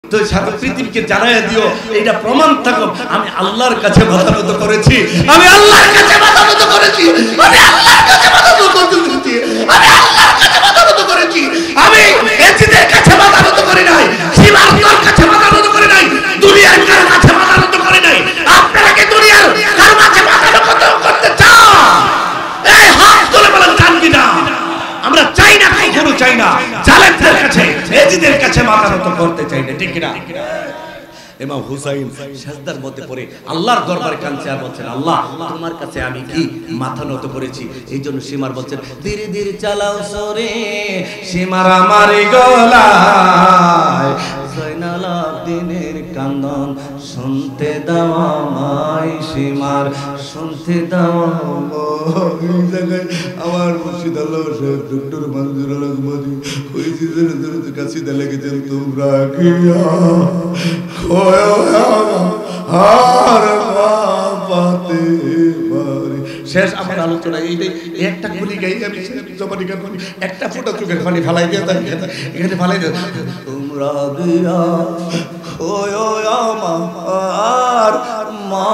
তো সারা পৃথিবীকে জানাইয়া দিও, এইটা প্রমাণ থাকো আমি আল্লাহর কাছে মাথা নত করেছি, আমি আল্লাহর কাছে মাথা নত করেছি, আমি আল্লাহর কাছে মাথা নত করেছি, আমি আল্লাহর কাছে মাথা নত করেছি, আমি এজিদের কাছে মাথা নত করি নাই, সীমার কাছে মাথা নত করি নাই, দুনিয়ার কারো কাছে মাথা নত করি নাই। আপনারা কি দুনিয়ার কারো কাছে মাথা নত করতে চান? এই হাত তুলে বলেন চান কি না? আমরা চাই না, কখনো চাই না জালেমদের কাছে, এজিদের কাছে মাথা নত করতে চাই না, ঠিক না? ইমাম হুসাইন সিজদার মধ্যে পড়ে আল্লাহর দরবারে কাঁদছে আর বলছেন, আল্লাহ তোমার কাছে আমি কি মাথা নত করেছি। এই জন্য সীমার বলছেন, ধীরে ধীরে চালাও সরে সীমার আমার গলায়, জয়নাল আবেদিনের কান্দন শুনতে দাও আমায়, সীমার শুনতে দাও আমায়। এই জায়গায় আমার মুর্শিদ আল্লাহ সাহেব ডক্টর মঞ্জুরুল আহমদি ওই সিজদার কাছে লেগেছেন, তোমরা কি শেষ আমার আলোচনা এইটাই, একটা গুলি গাই আমি জবানি গান একটা ফোঁটা চোখের পানি ফেলাই দিয়ে এখানে ফেলাই দিয়ে, তোমরা দিয়া খোয়ো আমার মা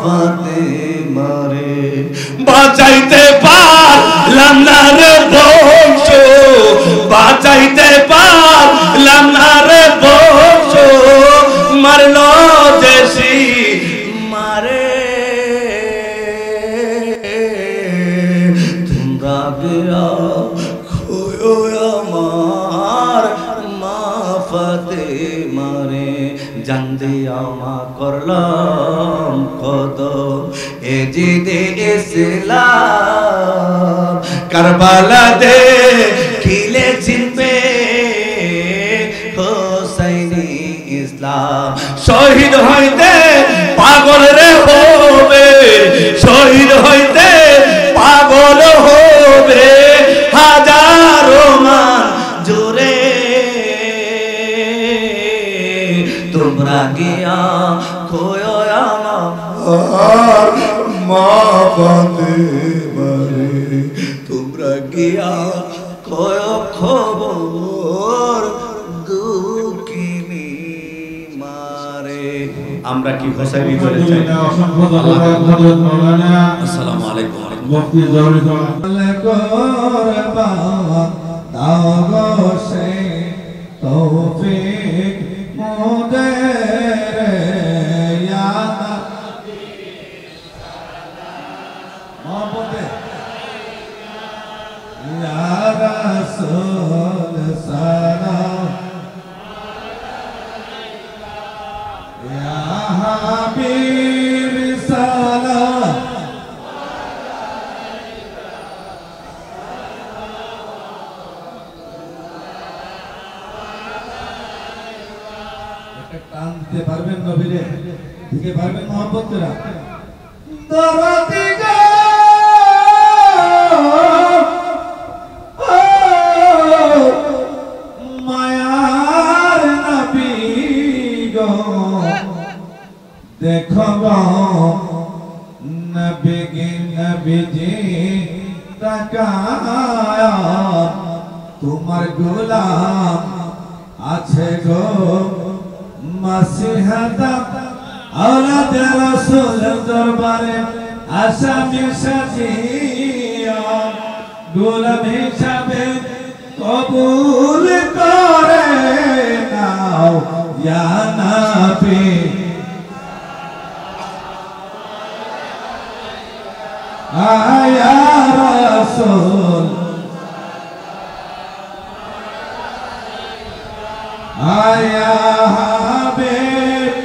ফাতেমারে, বাঁচাইতে পারলাম না রে বংশ, বাঁচাইতে পারলাম না রে বংশ, মারলো দেশি মারে, তোমরা গিয়া খোয়ো আমার মা ফাতেমারে, জানতে আমা করলাম কত এজিদে ইসলাম, কারবালা দে খিলে চিনবে হোসাইনি ইসলাম, শহীদ হইতে পাগল রে হবে, শহীদ হইতে পাগল হবে হাজারো মান জোরে, তোমরা গিয়া খোয়ো আমার মা ফাতেমারে, তোমরা গিয়া খোয়ো খবর দুঃখিনী মারে। আমরা কি হোসাইনি চলে যাই? আসসালামু আলাইকুম। মুফতি জহুরি দাও গো সে তৌফিক মুদের ইয়া নবী মোহাম্মদে ইয়া রাসূল সালাম ইয়া হাবিব সালাম, টানতে পারবেন নবীরে, দিতে পারবেন মহব্বতেরা, দরদি গো মায়ার নবী গো, দেখো গো নবীজি তাকায়া, তোমার গোলাম আছে গো মাসিহাদা, আওলাদ রাসূলের দরবারে আসামি সাজিয়া, গোলাম হিসাবে কবুল করে নাও ইয়া নবী, ইয়া রাসূল, ইয়া হাবিব,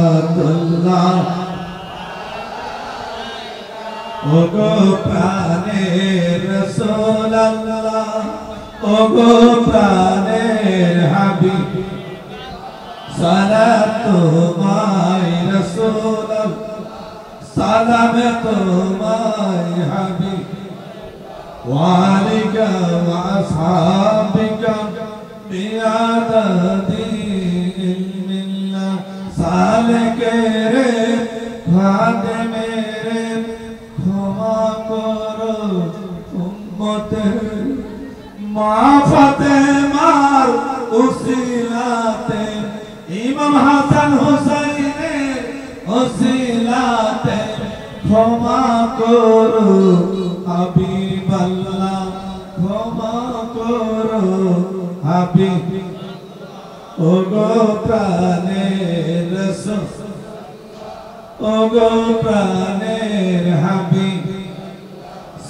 সালাওয়াতুল্লাহ, ওগো প্রাণের রাসূলুল্লাহ, ওগো প্রাণের হাবিব, সালাত তোমায় রাসূলুল্লাহ, সালাম তোমায় হাবিব, ওয়া আলাইকা ওয়া আসহাবিকা বিআদাদিল মিল্লাহ, সালেকেরে ফাতেমেরে ক্ষমা করো উম্মতে মা ফাতেমার উসিলাতে ইমাম হাসান হুসাইনের উসিলাতে ক্ষমা করো হাবিবাল্লাহ ক্ষমা করো হাবিব ওগো প্রাণের রাসূল ওগো প্রাণের হাবিব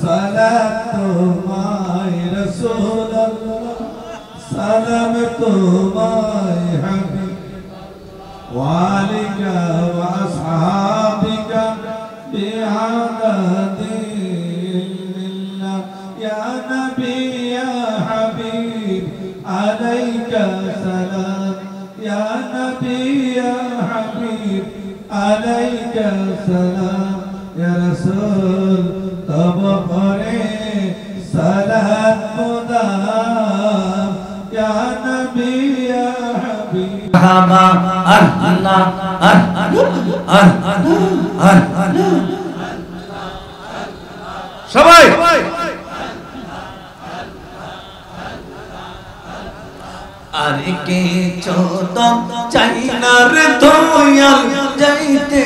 সালাম তোমায় রাসূলুল্লাহ সালাম তোমায় হাবিব ওয়ালিকা ওয়া আসহাবিকা বিহাদা দিল্লাহ ইয়া নবী ইয়া হাবিব আলাইকা সালাম ইয়া নবী ইয়া হাবিব আলাইকা সালাম ইয়া রাসূল তব পরে সালাত মুদাম ইয়া নবী ইয়া হাবিব সবাই আর কে চোদন চাইনার দয়াল যাইতে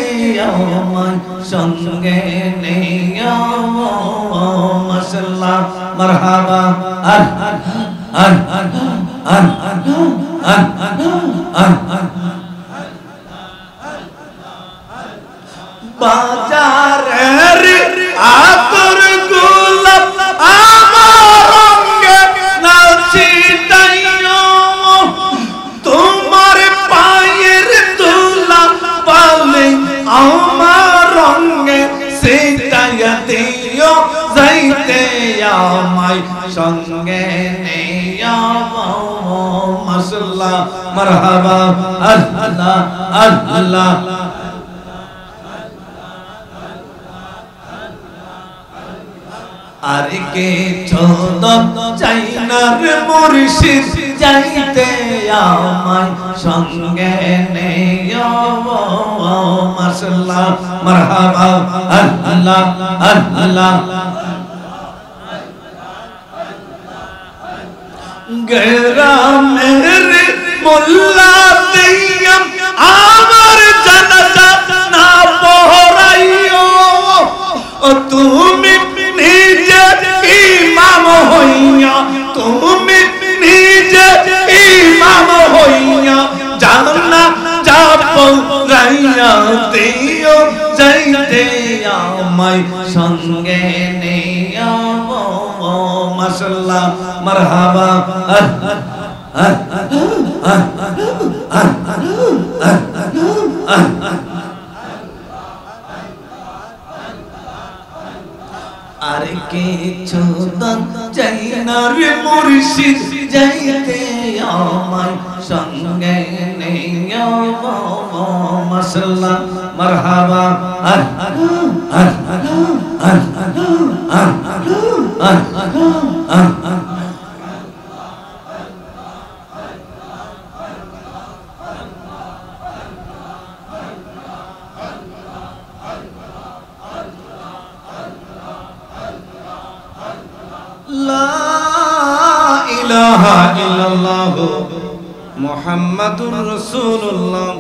আমার সঙ্গে নেয়া মাশাআল্লাহ মারহাবা বাজারের আতর গোলাপ আমার রঙে নাচিতাইও তোমার পায়ের ধুলা পালে আমার রঙে সেটাইয়া দিও যাইতে আমায় সঙ্গে নেয়া মাশাআল্লাহ মারহাবা আল্লাহ আল্লাহ আর কে চোদন চাইনার মুর্শিদ যাইতে আমায় সঙ্গে নেয়া মাশাআল্লাহ মারহাবা আল্লাহ আল্লাহ গ্রামের মোল্লা দিয়া আমার জানাজা না পড়াইও তুমি নিজে ইমাম হইয়া তুমি নিজে ইমাম হইয়া জানা যাব রাইয়া দিও যাইতে আমায় সঙ্গে নেয়া মাশাআল্লাহ মারহাবা আর কে চোদন চাইনার মুর্শিদ যাইতে আমায় সঙ্গে নেয়া মাশাআল্লাহ মারহাবা লা ইলাহা ইল্লাল্লাহ মুহাম্মাদুর রাসূলুল্লাহ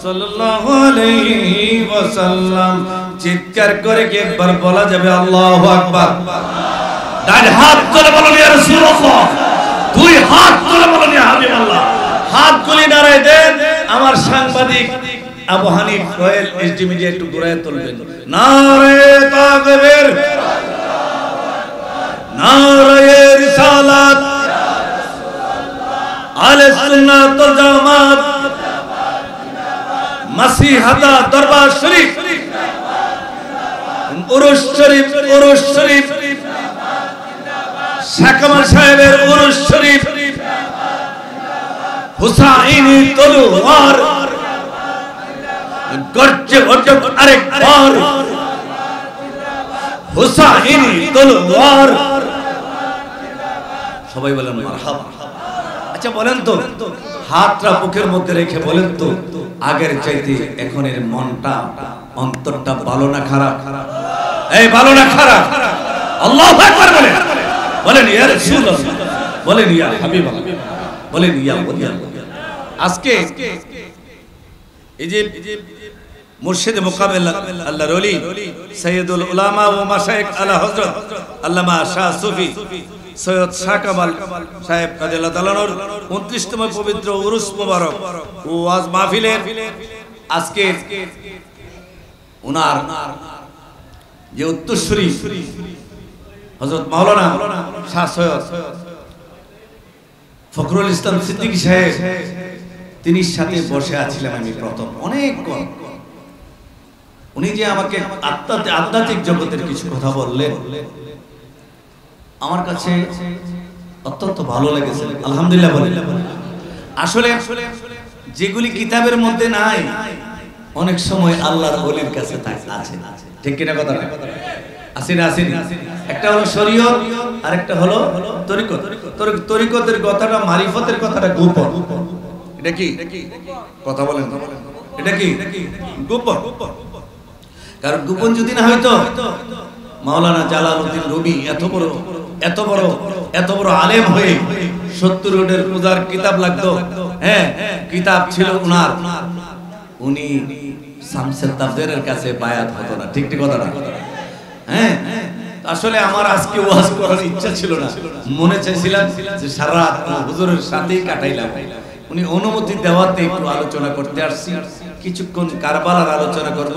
সাল্লাল্লাহু আলাইহি ওয়াসাল্লাম। চিৎকার করে কি একবার বলা যাবে আল্লাহু আকবার? ডান হাত তুলে বলুন ইয়া রাসূলুল্লাহ, দুই হাত তুলে বলুন ইয়া হাবিবাল্লাহ। হাতগুলি নাড়ায় দেন। আমার সাংবাদিক Abu Hanif royal HD media একটু ঘুরায় তুলবেন। নারে তাকবীর, নারে রিসালাত, আহলে সুন্নাত ওয়াল জামাত, মাসিহাতা দরবার শরীফ, উরুস শরীফ, উরুস শরীফ, শাকামাল সাহেবের উরুস শরীফ, হুসাইনি তলোয়ার গর্জে ওঠুক আরেকবার, হুসাইনি তলোয়ার। সবাই বলেন মারহাবা। আচ্ছা বলেন তো, হাতটা বুকের মধ্যে রেখে বলেন তো, আগের চাইতে এখনের মনটা, অন্তরটা ভালো না খারাপ? এই ভালো না খারাপ? আল্লাহু আকবার বলেন। বলেন ইয়া রাসূলুল্লাহ, বলেন ইয়া হাবিবাল্লাহ, বলেন ইয়া ওলিয়াল্লাহ। আজকে এই যে মুর্শিদে মুকামেল আল্লাহর ওলি সাইয়্যিদুল উলামা ও মাশায়েখ আলা হযরত আল্লামা শাহ সুফি সৈয়দ শাহ কামাল সাহেব রাদিয়াল্লাহু তাআলা নূর 29তম পবিত্র উরুস মুবারক ও ওয়াজ মাহফিলের আজকে উনার যে উত্তরসূরি হযরত মাওলানা শাহ সৈয়দ ফখরুল ইসলাম সিদ্দিকী সাহেব, তিনি সাথে বসে আছিলেন আমি প্রথম অনেকক্ষণ। উনি যে আমাকে আধ্যাত্মিক জগতের কিছু কথা বললেন, আমার কাছে অত্যন্ত ভালো লেগেছে, আলহামদুলিল্লাহ বলি। আসলে যেগুলি কিতাবের মধ্যে নাই, অনেক সময় আল্লাহর ওলির কাছে আছে, ঠিক কিনা কথা? আসেনি আসেনি। একটা হলো শরীয়ত আর একটা হলো তরিকত। তরিকতের কথাটা, মারিফতের কথাটা গোপন। এটা কি কথা বলেন? এটা কি গোপন? কারণ গোপন যদি না হয়তো মাওলানা জালালউদ্দিন রুমি এত বড় আলেম হয়ে 70 রোডের পূজার কিতাব লাগতো। হ্যাঁ, কিতাব ছিল উনার, উনি শামসুল তাফসীরের কাছে বায়াত হতো না, ঠিক কথা না? হ্যাঁ, আসলে আমার আজকে ওয়াজ করার ইচ্ছা ছিল না, মনে চাইছিলাম যে সারা রাত হুজুরের সাথেই কাটাইলাম। উনি অনুমতি দেওয়াতে একটু আলোচনা করতে আসছি, কিছুক্ষণ কারবালার আলোচনা করব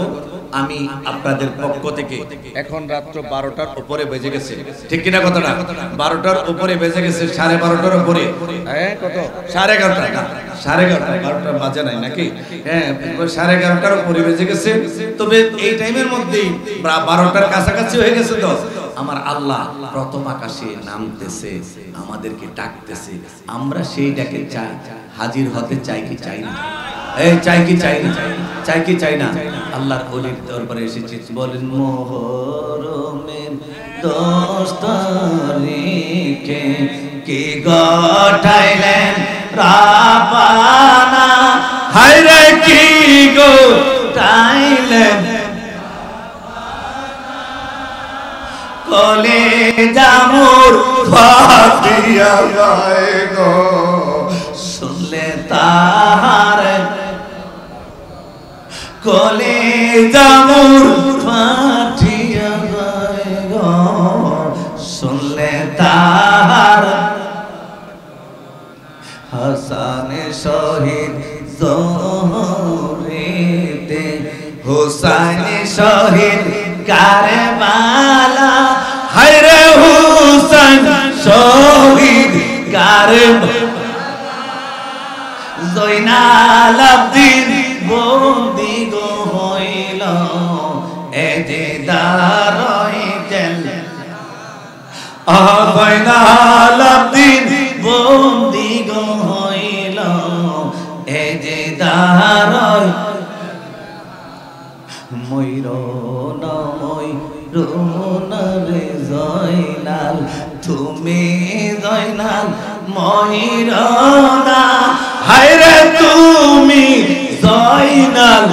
আমি আপনাদের পক্ষ থেকে। এখন রাত্র 12টার উপরে বেজে গেছে, ঠিক কিনা কথাটা? 12টার উপরে বেজে গেছে, 12:30টার উপরে। হ্যাঁ, কত? 11:30 না, 11:30, 12টা বাজে নাই নাকি? হ্যাঁ, 11:30টার উপরে বেজে গেছে। তবে এই টাইমের মধ্যেই 12টার কাছাকাছি হয়ে গেছে। তো আমার আল্লাহ প্রথম আকাশে নামতেছে, আমাদেরকে ডাকতেছে, আমরা সেই ডাকে চাই, হাজির হতে চাই কি চাই না? এই চাই কি চাই না? চাই কি চাই না? আল্লাহর ওলির দরবারে এসেছি, বলেন মুহররমের 10 তারিখে কি গঠাইলেন রাব্বানা, হায়রে কি গঠাইলেন কলিজা মোর ফাটিয়া যায় গো, শুনলে তাহার কলিজা মোর ফাটিয়া যায় গো, শুনলে তাহার হাসান শহীদ জোহরেতে, হুসাইন শহীদ কারবালা, হায়রে হুসাইন শহীদ কারবালা, জয়নাল আব্দিন বন্দি গো হইল এ যে দারাইতেন, জয়নাল আব্দিন বন্দি গো হইল এ যে দারাই, ময়ূরনরে জয়নাল, তুমি জয়নাল ময়ূরনা, হায়রে তুমি জয়নাল,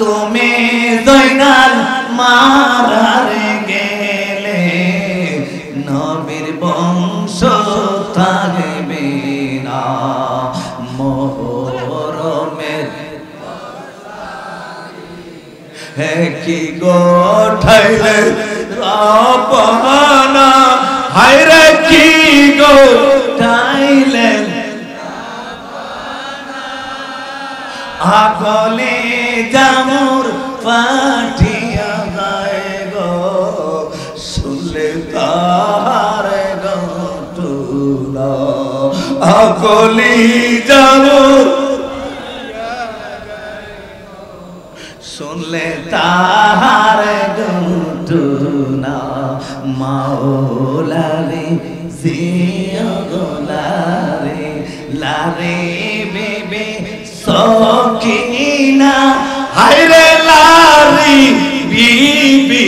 তুমি জয়নাল মারারে গেলে নবীর বংশ থাকবে না, মুহররমের হে কি গঠাইলে রাব্বানা, হায়রে কি গঠাইলে আকলে জামুর ফাটিয়া যায় গো, শুনলে তাহার গটুলা, আকলে জামুর শুনলে তাহার গটুলা, মাওলারে জিয়া গোলারে লারে বেবে সকিনা, হায়রে লারি বিবি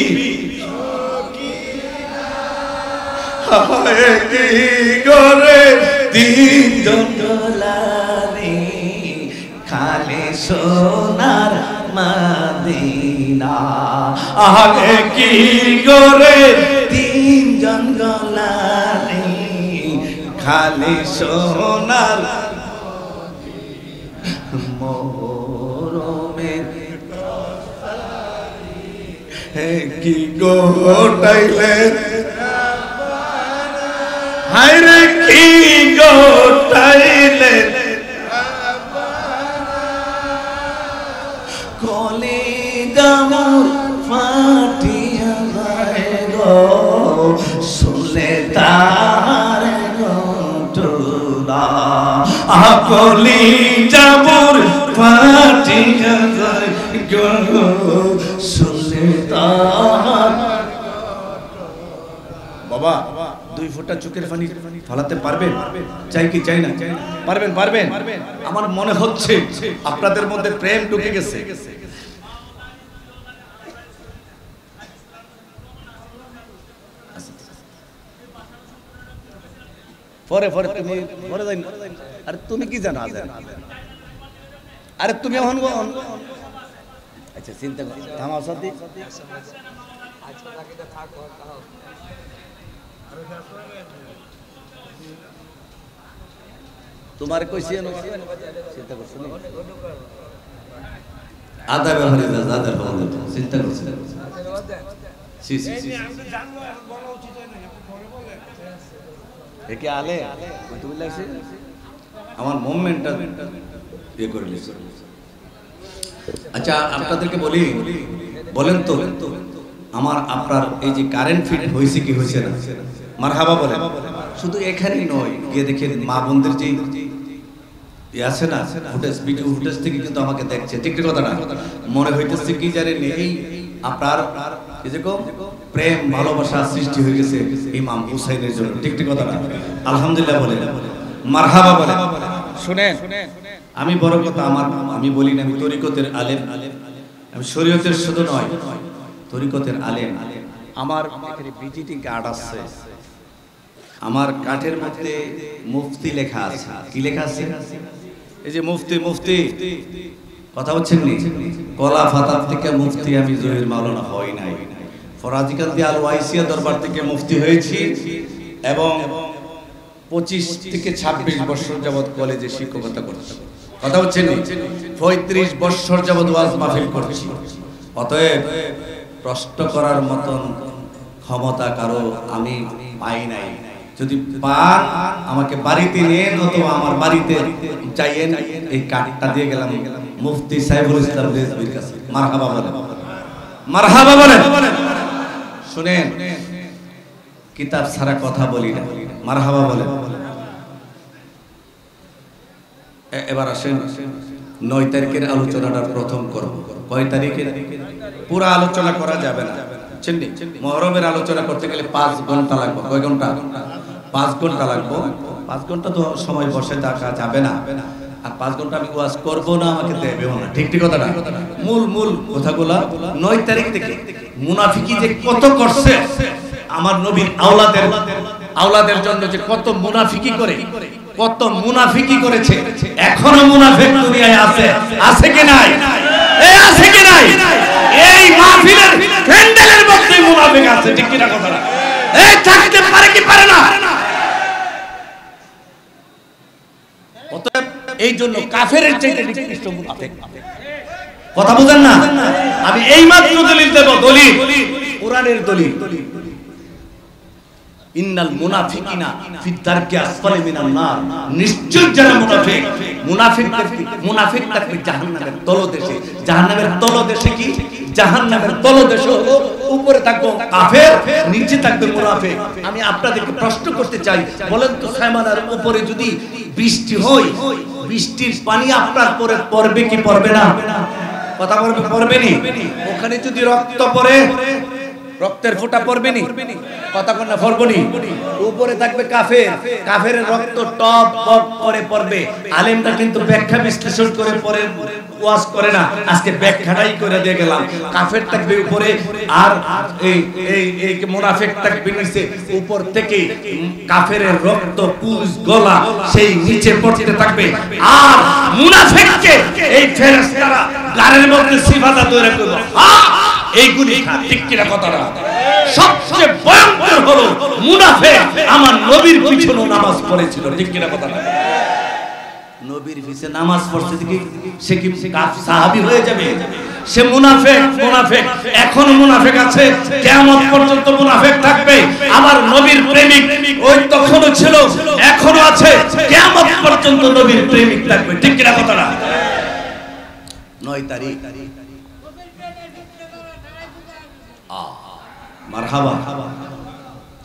হায় কি করে তিনজন গোলারে, খালে সোনার মদিনা আগে কি করে তিনজন গলানি খালি সোনার মরমের কি গোটাইলেন হায়রে কি গোটাইলেন কলিজা মোর ফাটিয়া যায় গো শুনলে তার ঘটনা কলিজা মোর ফাটিয়া যায় গো শুনলে তার বাবা 2 ফোঁটা চোখের পানি ফলাতে পারবেন চাই কি চাই না পারবেন পারবেন আমার মনে হচ্ছে আপনাদের মধ্যে প্রেম ঢুকে গেছে পরে পরে তুমি পরে যাই আরে তুমি কি জানো আরে তুমি এখন আচ্ছা চিন্তা করো থামাও সাথে তোমার কইছি চিন্তা করছো আদা ব্যবহারে আদা ব্যবহারে চিন্তা করছো সি সি সি একে আলে তুমি লাগছে আমার মুভমেন্টটা ইয়ে করে লিখছো আচ্ছা আপনাদেরকে বলি বলেন তো আমার আপনার এই যে কারেন্ট ফিট হয়েছে কি হয়েছে না মারহাবা বলে শুধু এখানেই নয় গিয়ে দেখেন মা বোনদের যে আছে না ফুটেজ ভিডিও ফুটেজ থেকে কিন্তু আমাকে দেখছে ঠিক কথা না মনে হইতেছে কি জানেন এই আপনার এই যে প্রেম ভালোবাসা সৃষ্টি হয়ে গেছে ইমাম হুসাইনের জন্য ঠিক কথা না আলহামদুলিল্লাহ বলে মারহাবা বলে শুনেন আমি বড় কথা আমি বলি না আমি তরিকতের আলেম আমি শরীয়তের শুধু নয় তরিকতের আলেম আমার এখানে ভিজিটিং কার্ড আছে আমার কাঠের মধ্যে মুফতি লেখা আছে কি লেখা আছে এই যে মুফতি মুফতি কথা হচ্ছে নি কলা ফাতার থেকে মুফতি আমি জহির মাওলানা হই নাই ফরাজিকান দি আল ওয়াইসিয়া দরবার থেকে মুফতি হয়েছি এবং 25 থেকে 26 বছর যাবত কলেজে শিক্ষকতা করছি কথা হচ্ছে নি 35 বছর যাবত ওয়াজ মাহফিল করছি অতএব প্রশ্ন করার মতন ক্ষমতা কারো আমি পাই নাই যদি পান আমাকে বাড়িতে নিয়ে অথবা আমার বাড়িতে চাইয়েন এই কার্ডটা দিয়ে গেলাম মুফতি সাইফুল ইসলাম রেজভির কাছে মারহাবা বলেন মারহাবা বলেন শুনেন কিতাব ছাড়া কথা বলি না মারহাবা বলেন এবার আসেন 9 তারিখের আলোচনাটার প্রথম করব কয় তারিখে পুরো আলোচনা করা যাবে না চিন্নি মুহররমের আলোচনা করতে গেলে 5 ঘন্টা লাগবে কয় ঘন্টা 5 ঘন্টা লাগবে 5 ঘন্টা তো সময় বসে থাকা যাবে না আর 5 ঘন্টা আমি ওয়াজ করব না আমাকে দেবেও না ঠিক কথা না মূল কথাগুলো 9 তারিখ থেকে মুনাফিকি যে কত করছে আমার নবীর আওলাদের জন্য যে কত মুনাফিকি করে কত মুনাফিকি করেছে এখনো মুনাফিক দুনিয়ায় আছে কি নাই এই আছে কি নাই এই মাহফিলের প্যান্ডেলের মধ্যে মুনাফিক আছে ঠিক কি না কথা না এই থাকতে পারে কি পারে না অতএব এই জন্য কাফেরের চাইতে নিকৃষ্ট মুনাফিক কথা বুঝেন না আমি এই মাত্র দলিল দেব দলিল কোরআনের দলিল ইন্নাল মুনাফিকিনা ফি দারকি আসফালি মিনান নার নিশ্চয় যারা মুনাফিক থাকবে জাহান্নামের তলদেশে কি জাহান্নামের তলদেশে উপরে থাকবে কাফের নিচে থাকবে মুনাফিক আমি আপনাদেরকে প্রশ্ন করতে চাই বলেন তো সাইমানার উপরে যদি বৃষ্টি হয় বৃষ্টির পানি আপনার পরে পড়বে কি পড়বে না কথা বলবে পড়বে নি ওখানে যদি রক্ত পড়ে রক্তের ফোঁটা পড়বে নি, কথা কোন না পড়বো নি। উপরে থাকবে কাফের, কাফেরের রক্ত টপ টপ করে পড়বে। আলেমরা কিন্তু ব্যাখ্যা বিশ্লেষণ করে পরে ওয়াজ করে না, আজকে ব্যাখ্যাটাই করে দিয়ে গেলাম। কাফের থাকবে উপরে আর এই মুনাফিক থাকবে নিচে। উপর থেকে কাফেরের রক্ত পুজ গলা সেই নিচে পড়তে থাকবে। আর মুনাফিককে এই ফেরেশতারা গারের মধ্যে সিফাতা তৈরি করবে। এইগুলি ঠিক কিনা কথাটা? সবচেয়ে ভয়ঙ্কর হলো মুনাফিক আমার নবীর পিছনে নামাজ পড়েছিল, ঠিক কিনা কথাটা? নবীর পিছনে নামাজ পড়ছে দেখি সে কি সাহাবী হয়ে যাবে? সে মুনাফিক। মুনাফিক এখনো মুনাফিক আছে, কিয়ামত পর্যন্ত মুনাফিক থাকবে। আবার নবীর প্রেমিক ওই তখনও ছিল, এখনো আছে, কিয়ামত পর্যন্ত নবীর প্রেমিক থাকবে, ঠিক কিনা কথাটা? 9 তারিখ মারহাবা।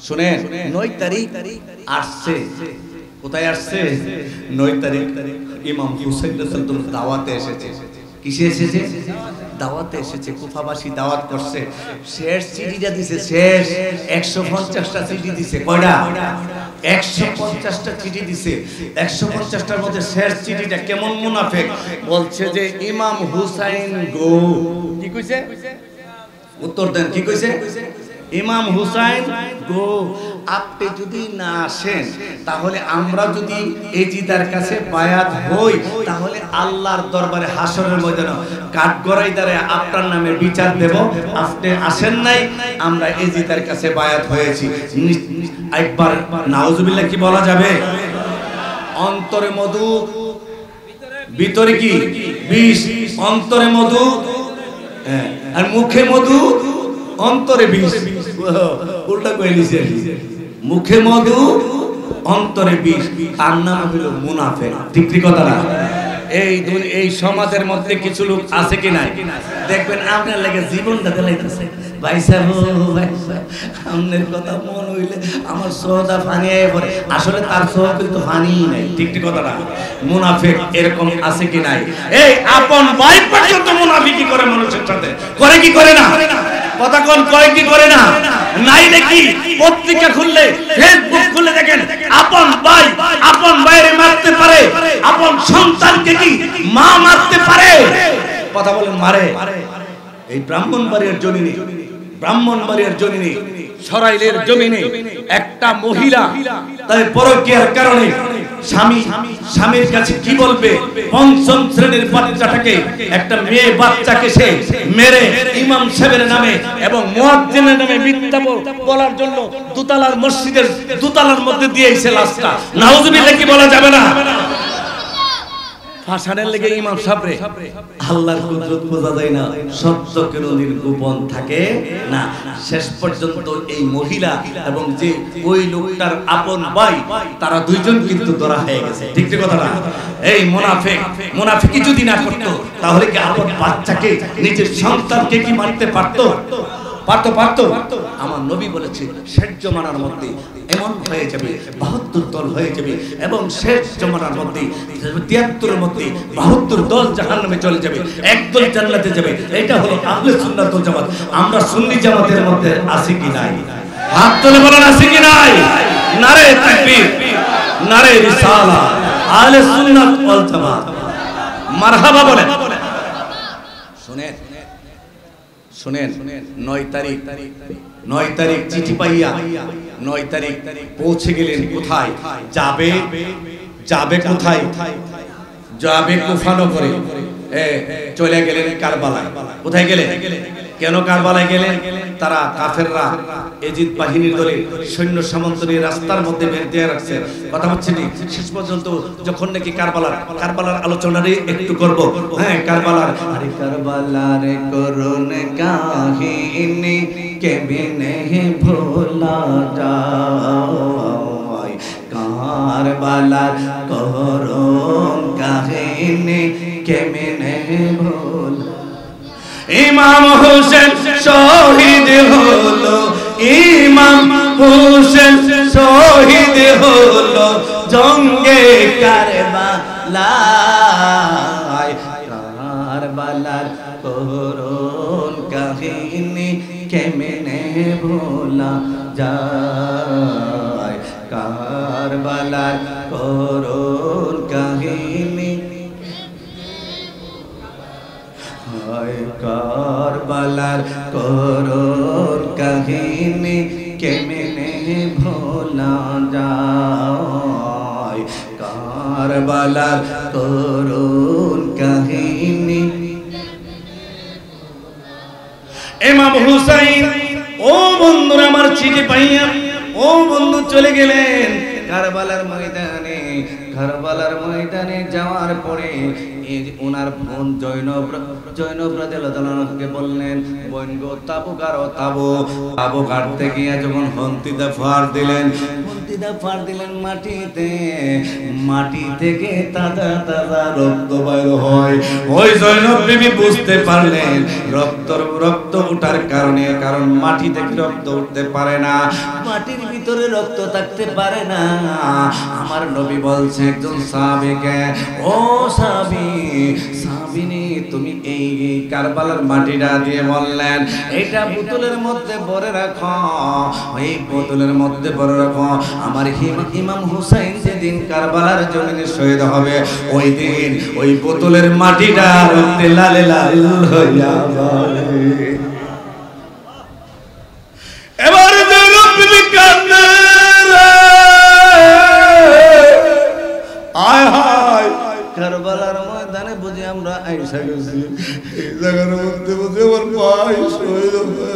শুনেন, 9 তারিখ আসছে। কোথায় আসছে? 9 তারিখ ইমাম হুসাইন রাদিয়াল্লাহু দাওয়াতে এসেছে। কিসে এসেছে? দাওয়াতে এসেছে। কুফাবাসী দাওয়াত করছে। শেষ চিঠিটা দিছে, শেষ 150টা চিঠি দিছে। কয়টা? 150টা চিঠি দিছে। 150টার মধ্যে শেষ চিঠিটা কেমন মুনাফিক বলছে যে ইমাম হুসাইন গো। কি কইছে? উত্তর দেন, কি কইছে? ইমাম হুসাইন গো, আপনি যদি না আসেন তাহলে আমরা যদি এজিদার কাছে বায়াত হই তাহলে আল্লাহর দরবারে হাসরের ময়দানে কাঠগড়াই দ্বারা আপনার নামে বিচার দেব। আপনি আসেন নাই, আমরা এজিদার কাছে বায়াত হয়েছি। একবার নাউজুবিল্লাহ কি বলা যাবে? অন্তরে মধু, ভিতরে কি বিষ। অন্তরে মধু আর মুখে মধু, অন্তরে বিষ। উল্টা কই নিছে, মুখে মধু অন্তরে বিষ। তার নাম হলো মুনাফিক, ঠিক ঠিক কথা না? এই সমাজের মধ্যে কিছু লোক আছে কি নাই? দেখবেন আপনার লাগে জীবনটা দিলাইতেছে। ভাই সাহেব, ভাই আপনার কথা মন হইলে আমার সোহদা ফানি আয় পড়ে। আসলে তার সোহ কিন্তু ফানি নাই, ঠিক ঠিক কথা না? মুনাফিক এরকম আছে কি নাই? এই আপন ভাই পর্যন্ত মুনাফিকি করে মানুষের সাথে, করে কি করে না? কথা কোন কয় কি করে না? নাই নাকি? পত্রিকা খুললে, ফেসবুক খুলে দেখেন, আপন ভাই আপন ভাইরে মারতে পারে, আপন সন্তানকে কি মা মারতে পারে? কথা বলেন, মারে। এই ব্রাহ্মণবাড়িয়ার জমিনে, ব্রাহ্মণবাড়িয়ার জমিনে, সরাইলের জমিনে একটা মহিলা তাই পরকীয়ার কারণে স্বামীর কাছে কি বলবে? 5ম শ্রেণীর বাচ্চাটাকে, একটা মেয়ে বাচ্চাকে সে মেরে ইমাম সাহেবের নামে এবং মুয়াজ্জিনের নামে মিথ্যা বলার জন্য দোতলার মসজিদের দোতলার মধ্যে দিয়েছে লাশটা। নাউজুবিল্লাহ কি বলা যাবে না? ফাঁসানের লেগে ইমাম সাহেবরে। আল্লাহর কুদরত বোঝা যায় না, সত্য কোনদিন গোপন থাকে না। শেষ পর্যন্ত এই মহিলা এবং যে ওই লোকটার আপন ভাই, তারা দুইজন কিন্তু ধরা হয়ে গেছে, ঠিক ঠিক কথা না? এই মুনাফিকি যদি না করতো তাহলে কি আপন বাচ্চাকে, নিজের সন্তানকে কি মারতে পারতো? পারতো। আমার নবী বলেছে শেষ জমানার মধ্যে এমন হয়ে যাবে, 72 দল হয়ে যাবে এবং শেষ জমানার মধ্যে 73-এর মধ্যে 72 দল জাহান্নামে চলে যাবে, একদল জান্নাতে যাবে। এটা হলো আহলে সুন্নাত ওয়াল জামাত। আমরা সুন্নি জামাতের মধ্যে আছি কি নাই? হাত তুলে বলেন, আছি কি নাই? নারে তাকবীর, নারে রিসালাত, আহলে সুন্নাত ওয়াল জামাত, মারহাবা বলেন। শুনেন, 9 তারিখ চিঠি পাইয়া 9 তারিখ পৌঁছে গেলেন কোথায়? যাবে কোথায়? যাবে কুফানগরে। চলে গেলেন কারবালায়। কোথায় গেলেন? কেন কারবালায় গেলেন? তারা কাফেররা এজিদ বাহিনীর দলে সৈন্য সামন্ত নিয়ে রাস্তার মধ্যে বের দিয়ে রাখছে। কথা হচ্ছে নি? শেষ পর্যন্ত যখন নাকি কারবালার আলোচনারে একটু করব। হ্যাঁ, কারবালার করুন কাহিনী কেমনে ভোলা যায়, কারবালার করুন কাহিনী কেমনে ভোলা। ইমাম হোসেন শহীদ হলো, ইমাম হোসেন শহীদ হলো জঙ্গে কারবালায়, কারবালার করুন কাহিনী কেমনে ভোলা যায় কারবালার করুণ কাহিনী হায় কারবালার করুণ কাহিনী কেমনে ভোলা যায় কারবালার করুণ কাহিনী ইমাম হুসাইন ও বন্ধুরা আমার চিঠি পাইয়া ও বন্ধু চলে গেলেন কারবালার ময়দানে যাওয়ার পরে ওনার বোন জৈনব রাদিয়াল্লাহু বললেন বোন গো তাবু কাটতে গিয়ে যখন হন্তিদা ফার দিলেন মাটি থেকে তাজা রক্ত বাইর হয় ওই জৈনব বিবি বুঝতে পারলেন রক্ত ওঠার কারণ মাটি থেকে রক্ত উঠতে পারে না মাটির ভিতরে রক্ত থাকতে পারে না আমার নবী বলছে একজন সাহাবীকে ও সাহাবীনি তুমি এই কারবালার মাটিটা দিয়ে বললেন এটা বোতলের মধ্যে ভরে রাখো এই বোতলের মধ্যে ভরে রাখো আমার ইমাম হুসাইন যেদিন কারবালার জমিনে শহীদ হবে ওই দিন ওই বোতলের মাটিটা রক্তে লাল হইয়া যাবে এবার জৈনব বিবি কাঁদে আয় হায় কারবালার ময়দানে বুঝি আমরা আইসা গেছি এই জায়গার মধ্যে বুঝি আমার ভাই শহীদ হবে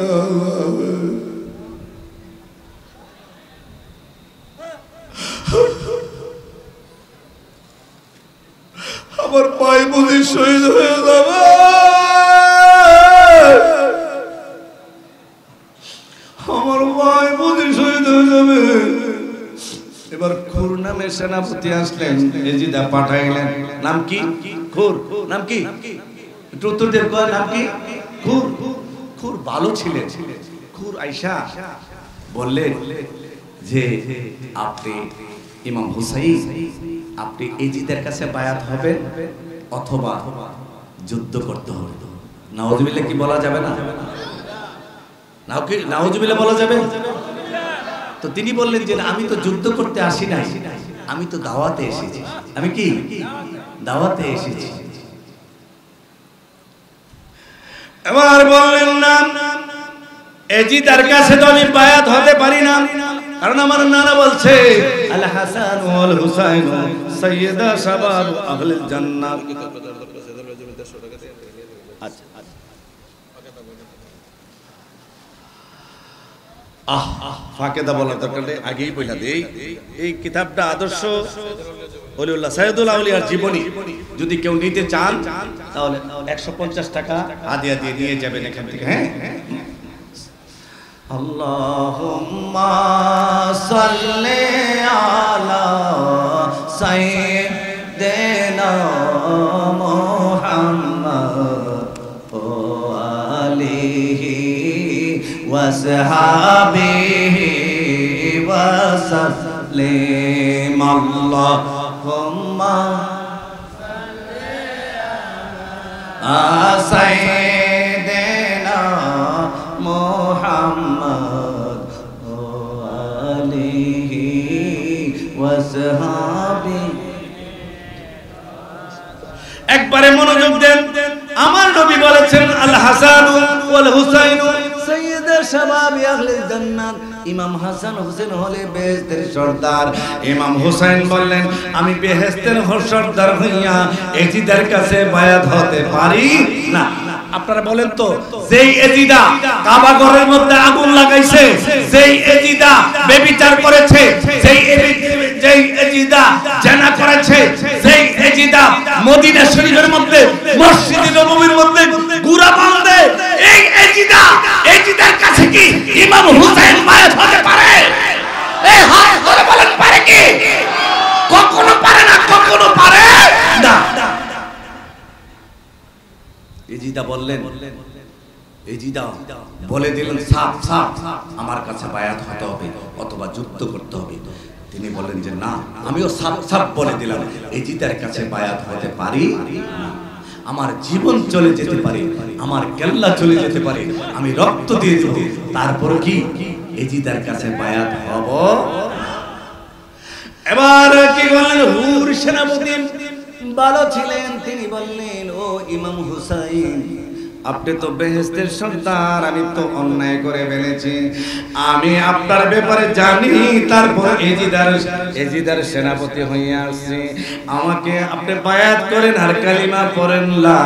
আমার ভাই বুঝি শহীদ হয়ে যাবে আমার ভাই বুঝি শহীদ হয়ে যাবে এবার খুর নামে সেনাপতি আসলেন এজিদা পাঠাইলেন নাম কি খুর নাম কি একটু উত্তর দেন নাম কি খুর ভালো ছিলেন খুর আয়েশা বললেন যে আপনি ইমাম হুসাইন আপনি এজিদের কাছে বায়াত হবেন অথবা যুদ্ধ করতে হবে নাউজুবিল্লাহ কি বলা যাবে না নাউজুবিল্লাহ বলা যাবে তো তিনি বললেন যে আমি তো যুদ্ধ করতে আসি নাই আমি তো দাওয়াতে এসেছি আমি কি দাওয়াতে এসেছি এবার বললেন না এজিদার কাছে তো আমি বায়াত হতে পারি না কারণ আমার নানা বলছে আল হাসান ওয়াল হুসাইন সাইয়্যিদা শাবাব আহলিল জান্নাত আচ্ছা ফাঁকেদা বলার দরকার নেই আগেই বইলা দেই এই কিতাবটা আদর্শ ওলিউল্লাহ সাইয়্যিদুল আউলিয়ার জীবনী যদি কেউ নিতে চান তাহলে 150 টাকা হাদিয়া দিয়ে নিয়ে যাবেন এখান থেকে হ্যাঁ আল্লাহুম্মা সাল্লি আলা সাইয়্যিদিনা মুহাম্মদ ওয়া আলিহি ওয়া সাহাবিহি ওয়া সাল্লিম আল্লাহুম্মা সাল্লি আলা সাইয়্যিদিনা মুহাম্মদ ওয়া আলিহি ওয়া সাহাবিহি একবারে মনোযোগ দেন আমার নবী বলেছেন আল হাসান ওয়াল হুসাইন সাইয়্যিদা শাবাবি আহলিল জান্নাত ইমাম হাসান হোসেন হলে বেহেশতের সর্দার ইমাম হুসাইন বললেন আমি বেহেশতের সর্দার হইয়া এজিদের কাছে বায়াত হতে পারি না আপনারা বলেন তো যেই এজিদা কাবা ঘরের মধ্যে আগুন লাগাইছে যেই এজিদা ব্যভিচার করেছে যেই এজিদা জিনা করেছে যেই এজিদা মদিনা শরীফের মধ্যে মসজিদে নববীর মধ্যে গুরা বাঁধে এই এজিদার কাছে কি ইমাম হুসাইন বায়াত হতে পারে এই হাত ধরে বলেন পারে কি কখনো পারে না কখনো পারে না এজিদা বললেন এজিদা বলে দিলেন সাফ আমার কাছে বায়াত হতে হবে অথবা যুদ্ধ করতে হবে তিনি বলেন যে না আমিও সাফ বলে দিলাম এজিদার কাছে বায়াত হতে পারি না আমার জীবন চলে যেতে পারে, আমার কেল্লা চলে যেতে পারে, আমি রক্ত দিয়ে দেব, তারপর কি এজিদার কাছে বায়াত হব। এবার কি বললেন, হুর সেনাপতি ভালো ছিলেন, তিনি বললেন, ও ইমাম হুসাইন, আপনি তো বেহেশতের সন্তান, আমি তো অন্যায় করে ফেলেছি, আমি আপনার ব্যাপারে জানি, তারপর এজিদার সেনাপতি হয়ে আসছি, আমাকে আপনি বায়াত করেন আর কালিমা পড়েন, লা